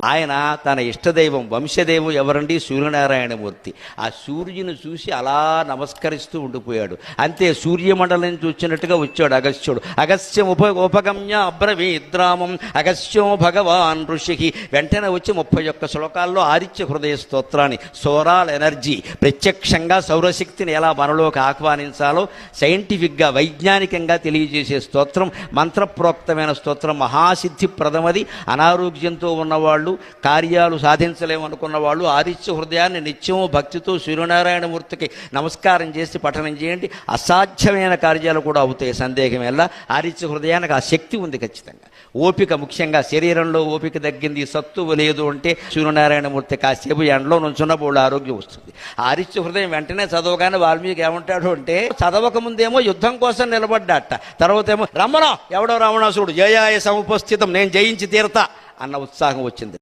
ఆయన తన ఇష్టదైవం వంశదైవం ఎవరండి? సూర్యనారాయణమూర్తి. ఆ సూర్యుని చూసి అలా నమస్కరిస్తూ ఉండిపోయాడు. అంతే, సూర్యమండలం నుంచి వచ్చినట్టుగా వచ్చాడు అగస్త్యుడు. అగస్త్యం ఉపగమ్య అబ్రవీద్రామం అగస్త్యం భగవాన్ ఋషికి. వెంటనే వచ్చి 31 శ్లోకాల్లో ఆదిత్య హృదయ స్తోత్రాన్ని, సోరాల్ ఎనర్జీ, ప్రత్యక్షంగా సౌరశక్తిని ఎలా మనలోకి ఆహ్వానించాలో సైంటిఫిక్గా వైజ్ఞానికంగా తెలియజేసే స్తోత్రం, మంత్రప్రోక్తమైన స్తోత్రం, మహాసిద్ధిప్రదమది. అనారోగ్యంతో ఉన్నవాళ్ళు, కార్యాలు సాధించలేమనుకున్న వాళ్ళు ఆదిత్య హృదయాన్ని నిత్యము భక్తితో సూర్యనారాయణమూర్తికి నమస్కారం చేసి పఠనం చేయండి. అసాధ్యమైన కార్యాలు కూడా అవుతాయి, సందేహం ఎలా. ఆదిత్య హృదయానికి ఆ శక్తి ఉంది ఖచ్చితంగా. ఓపిక, ముఖ్యంగా శరీరంలో ఓపిక తగ్గింది, సత్తువు లేదు అంటే సూర్యనారాయణమూర్తి కాసేపు ఎండలో నుంచున్నప్పుడు ఆరోగ్యం వస్తుంది. ఆదిత్య హృదయం వెంటనే చదవగానే వాల్మీకి ఏమంటాడు అంటే, చదవక ముందేమో యుద్ధం కోసం నిలబడ్డాట, తర్వాత ఏమో రమణ ఎవడో రావణాసురుడు జయాయ సముపస్థితం, నేను జయించి తీరతా అన్న ఉత్సాహం వచ్చింది.